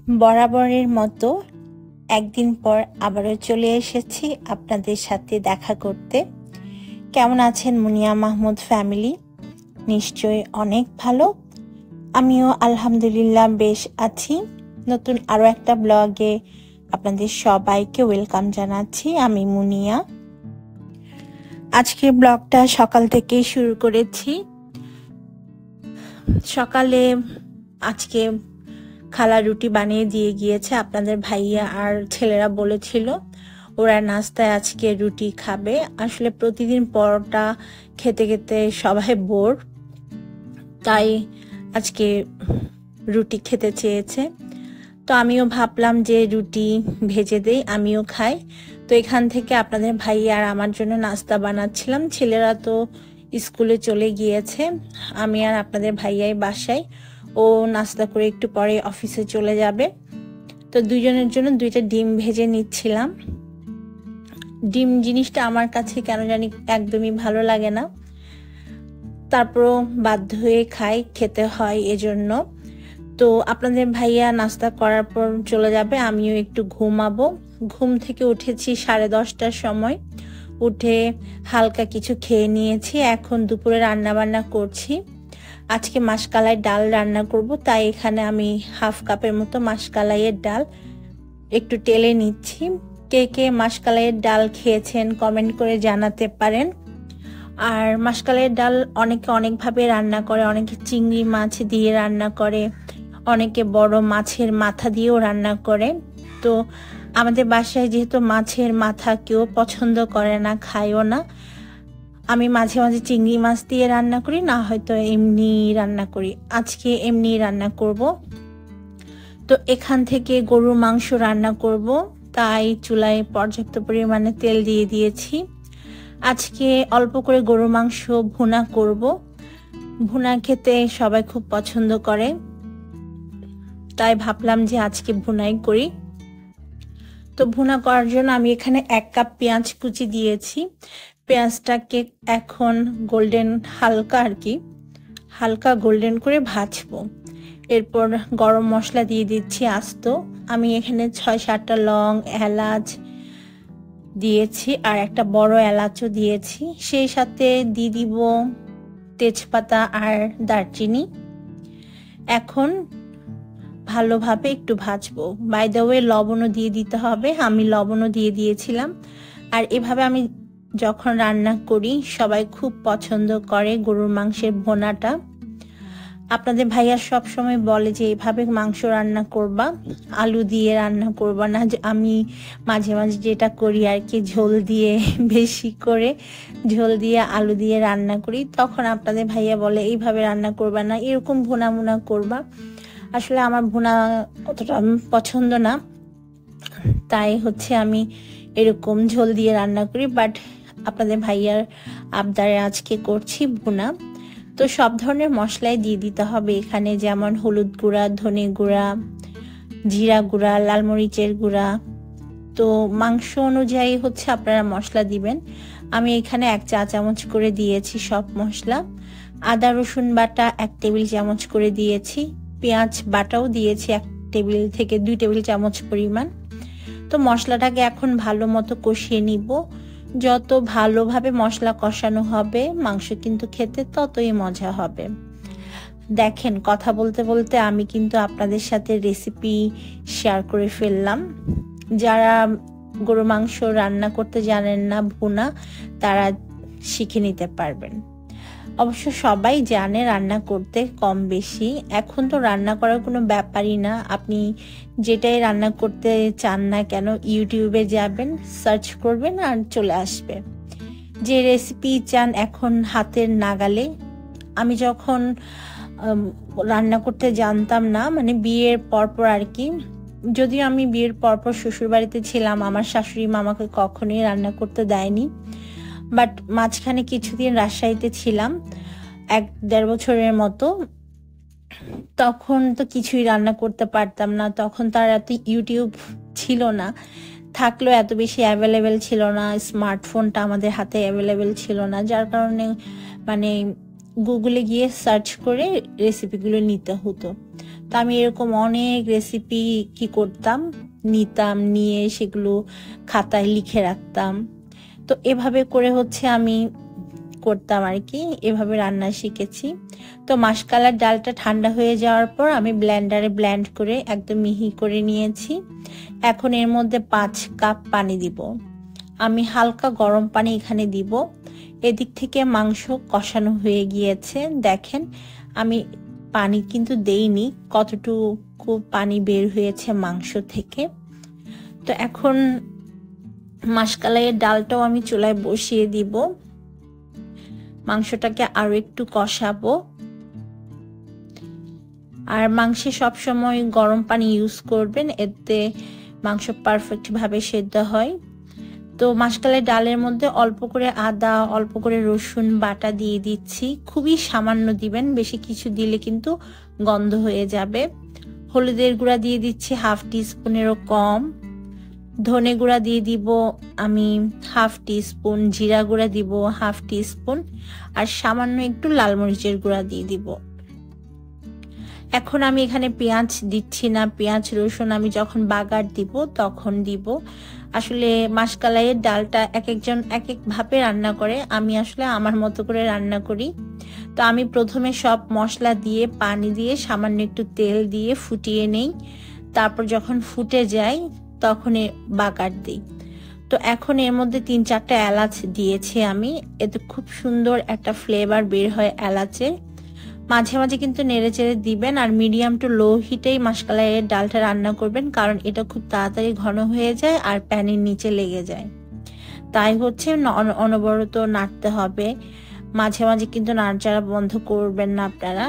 বরাবরের মতো একদিন পর আবারও চলে এসেছি আপনাদের সাথে দেখা করতে। কেমন আছেন মুনিয়া মাহমুদ ফ্যামিলি? নিশ্চয়ই অনেক ভালো। আমিও আলহামদুলিল্লাহ বেশ আছি। নতুন আরও একটা ব্লগে আপনাদের সবাইকে ওয়েলকাম জানাচ্ছি। আমি মুনিয়া। আজকের ব্লগটা সকাল থেকেই শুরু করেছি। সকালে আজকে খালা রুটি বানিয়ে দিয়ে গিয়েছে। আপনাদের ভাইয়া আর ছেলেরা বলেছিল ওরা নাস্তায় আজকে রুটি খাবে। আসলে প্রতিদিন পরোটা খেতে খেতে সবাই বোর, তাই আজকে রুটি খেতে চেয়েছে। তো আমিও ভাবলাম যে রুটি ভেজে দেই, আমিও খাই। তো এখান থেকে আপনাদের ভাইয়া আর আমার জন্য নাস্তা বানাচ্ছিলাম। ছেলেরা তো স্কুলে চলে গিয়েছে, আমি আর আপনাদের ভাইয়াই বাসায়। ও নাস্তা করে একটু পরে অফিসে চলে যাবে। তো দুজনের জন্য দুইটা ডিম ভেজে নিচ্ছিলাম। ডিম জিনিসটা আমার কাছে কেন জানি একদমই ভালো লাগে না, তারপরও বাধ্য হয়ে খাই, খেতে হয় এজন্য। তো আপনাদের ভাইয়া নাস্তা করার পর চলে যাবে, আমিও একটু ঘুমাবো। ঘুম থেকে উঠেছি 10:30টার সময়। উঠে হালকা কিছু খেয়ে নিয়েছি। এখন দুপুরে রান্না বান্না করছি। আজকে মাসকালাই ডাল রান্না করব, তাই এখানে আমি 1/2 কাপের মতো মাসকালাইয়ের ডাল একটু টেলে নিচ্ছি। কে কে মাসকালাইয়ের ডাল খেয়েছেন কমেন্ট করে জানাতে পারেন। আর মাসকালাইয়ের ডাল অনেকে অনেকভাবে রান্না করে, অনেকে চিংড়ি মাছ দিয়ে রান্না করে, অনেকে বড় মাছের মাথা দিয়েও রান্না করে। তো আমাদের বাসায় যেহেতু মাছের মাথা কেউ পছন্দ করে না, খায়ও না, আমি মাঝে মাঝে চিংড়ি মাছ দিয়ে রান্না করি, না হয়তো এমনি রান্না করি। আজকে এমনি রান্না করব। তো এখান থেকে গরুর মাংস রান্না করব, তাই চুলায় পর্যাপ্ত পরিমাণে তেল দিয়ে দিয়েছি। আজকে অল্প করে গরুর মাংস ভুনা করব। ভুনা খেতে সবাই খুব পছন্দ করে, তাই ভাবলাম যে আজকে ভুনাই করি। তো ভুনা করার জন্য আমি এখানে 1 কাপ পেঁয়াজ কুচি দিয়েছি। পেঁয়াজটাকে এখন গোল্ডেন হালকা গোল্ডেন করে ভাজবো। এরপর গরম মশলা দিয়ে দিচ্ছি আস্ত। আমি এখানে 6-7টা লং, এলাচ দিয়েছি আর একটা বড় এলাচও দিয়েছি। সেই সাথে দিয়ে দিব তেজপাতা আর দারচিনি। এখন ভালোভাবে একটু ভাজবো। বাই দ্য ওয়ে লবণও দিয়ে দিতে হবে, আমি লবণও দিয়ে দিয়েছিলাম। আর এভাবে আমি যখন রান্না করি সবাই খুব পছন্দ করে গরুর মাংসের ভুনাটা। আপনাদের ভাইয়া সব সময় বলে যে এভাবে মাংস রান্না করবা, আলু দিয়ে রান্না করবা না। আমি মাঝে মাঝে যেটা করি আর কি, ঝোল দিয়ে বেশি করে ঝোল দিয়ে আলু দিয়ে রান্না করি। তখন আপনাদের ভাইয়া বলে এইভাবে রান্না করবা না, এরকম ভুনা মুনা করবা। আসলে আমার ভুনা অতটা পছন্দ না, তাই আমি এরকম ঝোল দিয়ে রান্না করি। বাট আপনাদের ভাইয়ার আবদারে আজকে করছি ভুনা। তো সব ধরনের মশলাই দিয়ে দিতে হবে এখানে, যেমন হলুদ গুঁড়া, ধনে গুঁড়া, জিরা গুঁড়া, লাল মরিচের গুঁড়া। তো মাংস অনুযায়ী আপনারা মশলা দিবেন। আমি এখানে 1 চা চামচ করে দিয়েছি সব মশলা। আদা রসুন বাটা 1 টেবিল চামচ করে দিয়েছি। পেঁয়াজ বাটাও দিয়েছি 1 টেবিল থেকে 2 টেবিল চামচ পরিমাণ। তো মশলাটাকে এখন ভালো মতো কষিয়ে নিব। যত ভালোভাবে মশলা কষানো হবে মাংস কিন্তু খেতে ততই মজা হবে। দেখেন, কথা বলতে বলতে আমি কিন্তু আপনাদের সাথে রেসিপি শেয়ার করে ফেললাম। যারা গরু মাংস রান্না করতে জানেন না ভুনা, তারা শিখে নিতে পারবেন। অবশ্য সবাই জানে রান্না করতে কম বেশি। এখন তো রান্না করার কোনো ব্যাপারই না, আপনি যেটাই রান্না করতে চান না কেন ইউটিউবে যাবেন, সার্চ করবেন আর চলে আসবে। যে রেসিপি চান এখন হাতের নাগালে। আমি যখন রান্না করতে জানতাম না, মানে বিয়ের পরপর আর কি, যদিও আমি বিয়ের পরপর শ্বশুর বাড়িতে ছিলাম, আমার শাশুড়ি মা আমাকে কখনোই রান্না করতে দেয়নি। বাট মাঝখানে কিছুদিন রাজশাহীতে ছিলাম 1-1.5 বছরের মতো। তখন তো কিছুই রান্না করতে পারতাম না। তখন তার এত ইউটিউব ছিল না, থাকলেও এত বেশি অ্যাভেলেবেল ছিল না। স্মার্টফোনটা আমাদের হাতে অ্যাভেলেবেল ছিল না, যার কারণে মানে গুগলে গিয়ে সার্চ করে রেসিপিগুলো নিতে হতো। তো আমি এরকম অনেক রেসিপি কি করতাম, নিতাম, নিয়ে সেগুলো খাতায় লিখে রাখতাম। তো এভাবে করে হচ্ছে আমি করতাম আর কি, এভাবে রান্না শিখেছি। তো মাসকালার ডালটা ঠান্ডা হয়ে যাওয়ার পর আমি ব্লেন্ডারে ব্লেন্ড করে একদম মিহি করে নিয়েছি। এখন এর মধ্যে 5 কাপ পানি দিব। আমি হালকা গরম পানি এখানে দিব। এদিক থেকে মাংস কষানো হয়ে গিয়েছে, দেখেন আমি পানি কিন্তু দেইনি, কতটুকু পানি বের হয়েছে মাংস থেকে। তো এখন মাসকালাইয়ের ডালটাও আমি চুলায় বসিয়ে দিব, মাংসটাকে আরো একটু কষাবো। আর মাংসে সবসময় গরম পানি ইউজ করবেন, এতে মাংস পারফেক্ট ভাবে সেদ্ধ হয়। তো মাসকালাই ডালের মধ্যে অল্প করে আদা, অল্প করে রসুন বাটা দিয়ে দিচ্ছি, খুবই সামান্য দিবেন, বেশি কিছু দিলে কিন্তু গন্ধ হয়ে যাবে। হলুদের গুঁড়া দিয়ে দিচ্ছি 1/2 টিস্পুনেরও কম, ধনে গুঁড়া দিয়ে দিব আমি 1/2 টিস্পুন, জিরা গুঁড়া দিব 1/2 টিস্পুন, আর সামান্য একটু লাল মরিচের গুঁড়া দিয়ে দিব। এখন আমি এখানে পেঁয়াজ দিচ্ছি না, পেঁয়াজ রসুন আমি যখন বাগার দিব তখন দিব। আসলে মাসকালাইয়ের ডালটা এক একজন এক এক ভাবে রান্না করে, আমি আসলে আমার মতো করে রান্না করি। তো আমি প্রথমে সব মশলা দিয়ে, পানি দিয়ে, সামান্য একটু তেল দিয়ে ফুটিয়ে নেই, তারপর যখন ফুটে যায় তখন বাগার দিই। তো এখন এর মধ্যে 3-4টা এলাচ দিয়েছি আমি, এতে খুব সুন্দর একটা ফ্লেভার বের হয় এলাচের। মাঝে মাঝে কিন্তু নেড়ে চেড়ে দিবেন, আর মিডিয়াম টু লো হিটেই মাসকালাইয়ের ডালটা রান্না করবেন, কারণ এটা খুব তাড়াতাড়ি ঘন হয়ে যায় আর প্যানের নিচে লেগে যায়। তাই হচ্ছে অনবরত নাড়তে হবে, মাঝে মাঝে কিন্তু নাড়াচাড়া বন্ধ করবেন না আপনারা।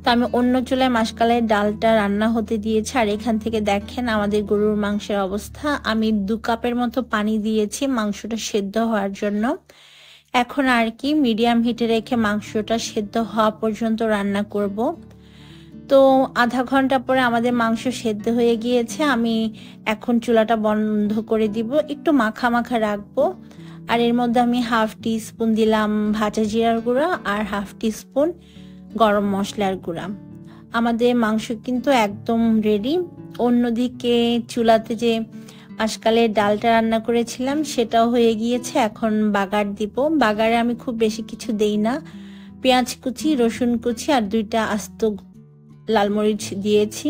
তো আমি অন্য চুলায় মাসকালাইয়ের ডালটা রান্না হতে দিয়েছি, আর এখান থেকে দেখেন আমাদের গরুর মাংসের অবস্থা। আমি 2 কাপের মতো পানি দিয়েছি মাংসটা সেদ্ধ হওয়ার জন্য। এখন আর কি মিডিয়াম হিটে রেখে মাংসটা সেদ্ধ হওয়া পর্যন্ত রান্না করব। তো আধা ঘন্টা পরে আমাদের মাংস সেদ্ধ হয়ে গিয়েছে, আমি এখন চুলাটা বন্ধ করে দিব, একটু মাখা মাখা রাখবো। আর এর মধ্যে আমি 1/2 টিস্পুন দিলাম ভাজা জিরার গুঁড়া আর 1/2 টিস্পুন গরম মশলার গুঁড়া। আমাদের মাংস কিন্তু একদম রেডি। অন্যদিকে চুলাতে যে মাসকালের ডালটা রান্না করেছিলাম সেটাও হয়ে গিয়েছে, এখন বাগার দিব। বাগারে আমি খুব বেশি কিছু দেই না, পেঁয়াজ কুচি, রসুন কুচি আর 2টা আস্ত লাল মরিচ দিয়েছি।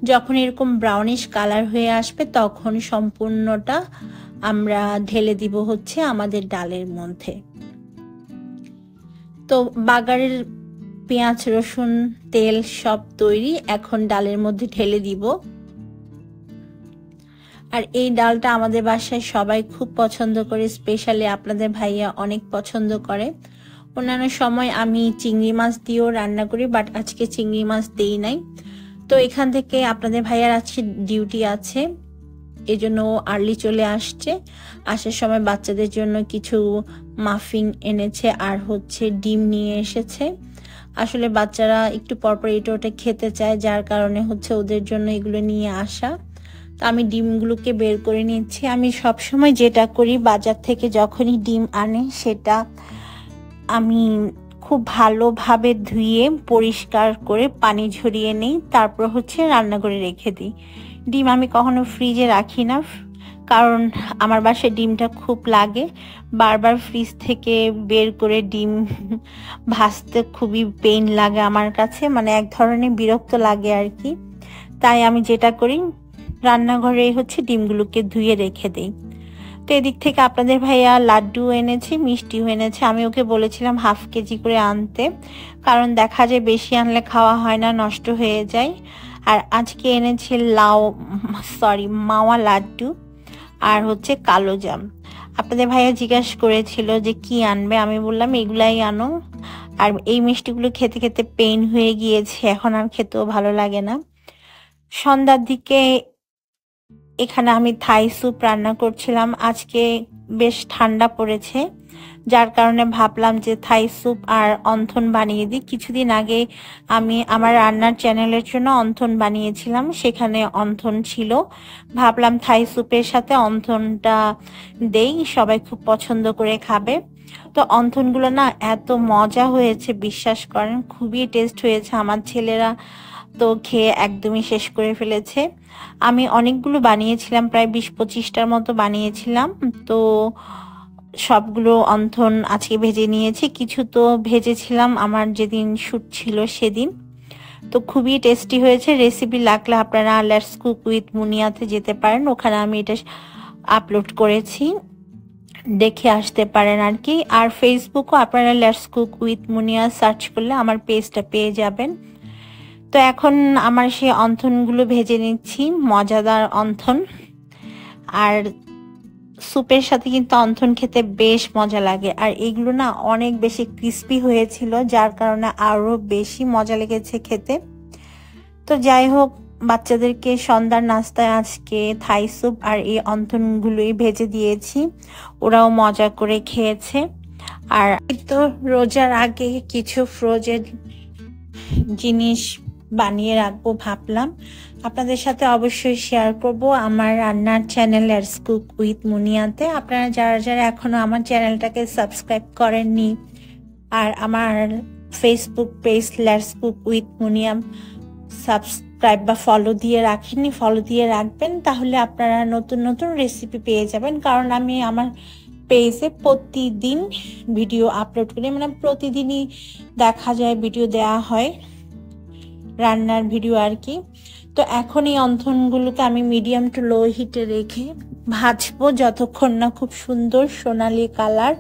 যখন এরকম ব্রাউনিশ কালার হয়ে আসবে তখন সম্পূর্ণটা আমরা ঢেলে দিব হচ্ছে আমাদের ডালের মধ্যে। তো বাগারের পেঁয়াজ, রসুন, তেল সব তৈরি, এখন ডালের মধ্যে ঢেলে দিব। আর এই ডালটা আমাদের বাসায় সবাই খুব পছন্দ করে, স্পেশালি আপনাদের ভাইয়া অনেক পছন্দ করে। অন্যান্য সময় আমি চিংড়ি মাছ দিয়েও রান্না করি, বাট আজকে চিংড়ি মাছ দেই নাই। তো এখান থেকে আপনাদের ভাইয়ার আজকে ডিউটি আছে, এজন্য আর্লি চলে আসছে। আসার সময় বাচ্চাদের জন্য কিছু মাফিন এনেছে আর হচ্ছে ডিম নিয়ে এসেছে। আসলে বাচ্চারা একটু পরপর এটা ওটা খেতে চায়, যার কারণে হচ্ছে ওদের জন্য এগুলো নিয়ে আসা। তো আমি ডিমগুলোকে বের করে নিচ্ছি। আমি সবসময় যেটা করি, বাজার থেকে যখনই ডিম আনে সেটা আমি খুব ভালোভাবে ধুয়ে পরিষ্কার করে পানি ঝরিয়ে নিই, তারপর হচ্ছে রান্না করে রেখে দিই। ডিম আমি কখনো ফ্রিজে রাখি না, কারণ আমার বাসায় ডিমটা খুব লাগে। বারবার ফ্রিজ থেকে বের করে ডিম ভাজতে খুবই পেইন লাগে আমার কাছে, মানে এক ধরনের বিরক্ত লাগে আর কি। তাই আমি যেটা করি, রান্নাঘরে হচ্ছে ডিমগুলোকে ধুয়ে রেখে দেই। তো এদিক থেকে আপনাদের ভাইয়া লাড্ডু এনেছে, মিষ্টিও এনেছে। আমি ওকে বলেছিলাম 1/2 কেজি করে আনতে, কারণ দেখা যায় বেশি আনলে খাওয়া হয় না, নষ্ট হয়ে যায়। আর আজকে এনেছে মাওয়া লাড্ডু আর হচ্ছে কালো জাম। আপনাদের ভাইয়া জিজ্ঞাসা করেছিল যে কি আনবে, আমি বললাম এগুলাই আনো। আর এই মিষ্টিগুলো খেতে খেতে পেইন হয়ে গিয়েছে, এখন আর খেতেও ভালো লাগে না। সন্ধ্যার দিকে এখানে আমি থাই স্যুপ রান্না করছিলাম। আজকে বেশ ঠান্ডা পড়েছে, যার কারণে ভাবলাম যে থাই স্যুপ আর অন্থন বানিয়ে দিই। কিছুদিন আগে আমি আমার রান্নার চ্যানেলের জন্য অন্থন বানিয়েছিলাম, সেখানে অন্থন ছিল। ভাবলাম থাই স্যুপের সাথে অন্থনটা দেই, সবাই খুব পছন্দ করে খাবে। তো অন্থনগুলো না এত মজা হয়েছে, বিশ্বাস করেন, খুবই টেস্ট হয়েছে। আমার ছেলেরা তো খেয়ে একদমই শেষ করে ফেলেছে। আমি অনেকগুলো বানিয়েছিলাম, প্রায় 20-25টার মতো বানিয়েছিলাম। তো সবগুলো অন্থন আজকে ভেজে নিয়েছি, কিছু তো ভেজেছিলাম আমার যেদিন শুট ছিল সেদিন। তো খুবই টেস্টি হয়েছে। রেসিপি লাগলে আপনারা লেটস কুক উইথ মুনিয়াতে যেতে পারেন, ওখানে আমি এটা আপলোড করেছি, দেখে আসতে পারেন আর কি। আর ফেসবুকও আপনারা let's cook with Munia search করলে আমার পেজটা পেয়ে যাবেন। তো এখন আমার সেই অন্থনগুলো ভেজে নিচ্ছি, মজাদার অন্থন। আর স্যুপের সাথে কিন্তু অন্থন খেতে বেশ মজা লাগে, আর এগুলো না অনেক বেশি ক্রিস্পি হয়েছিল, যার কারণে আরো বেশি মজা লেগেছে খেতে। তো যাই হোক, বাচ্চাদেরকে সন্ধ্যার নাস্তায় আজকে থাই স্যুপ আর এই অন্থনগুলোই ভেজে দিয়েছি, ওরাও মজা করে খেয়েছে। আর তো রোজার আগে কিছু ফ্রোজেন জিনিস বানিয়ে রাখবো ভাবলাম, আপনাদের সাথে অবশ্যই শেয়ার করব আমার রান্নার চ্যানেল লেটস কুক উইথ মুনিয়াতে। আপনারা যারা যারা এখনো আমার চ্যানেলটাকে সাবস্ক্রাইব করেননি আর আমার Facebook page let's cook with Munia subscribe বা ফলো দিয়ে রাখেননি, ফলো দিয়ে রাখবেন, তাহলে আপনারা নতুন নতুন রেসিপি পেয়ে যাবেন। কারণ আমি আমার পেজে প্রতিদিন ভিডিও আপলোড করি, মানে প্রতিদিনই দেখা যায় ভিডিও দেওয়া হয়, রান্নার ভিডিও আর কি। তো এখন এই অন্থনগুলোকে আমি মিডিয়াম টু লো হিটে রেখে ভাজবো যতক্ষণ না খুব সুন্দর সোনালি কালার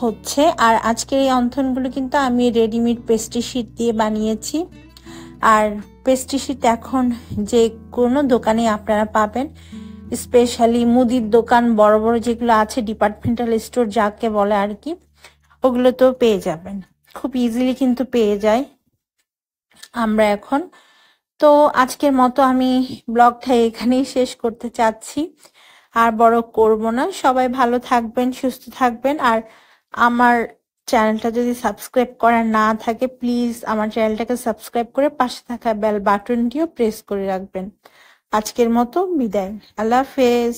হচ্ছে। আর আজকের এই অন্থনগুলো কিন্তু আমি রেডিমেড পেস্ট্রি শিট দিয়ে বানিয়েছি। আর পেস্ট্রি শিট এখন যে কোনো দোকানে আপনারা পাবেন, স্পেশালি মুদির দোকান বড় বড় যেগুলো আছে, ডিপার্টমেন্টাল স্টোর যাকে বলে আর কি, ওগুলো তো পেয়ে যাবেন, খুব ইজিলি কিন্তু পেয়ে যায় আমরা এখন। তো আজকের মতো আমি ব্লগটা এখানেই শেষ করতে চাচ্ছি, আর বড় করব না। সবাই ভালো থাকবেন, সুস্থ থাকবেন। আর আমার চ্যানেলটা যদি সাবস্ক্রাইব করা না থাকে, প্লিজ আমার চ্যানেলটাকে সাবস্ক্রাইব করে পাশে থাকা বেল বাটনটিও প্রেস করে রাখবেন। আজকের মতো বিদায়, আল্লাহ হাফেজ।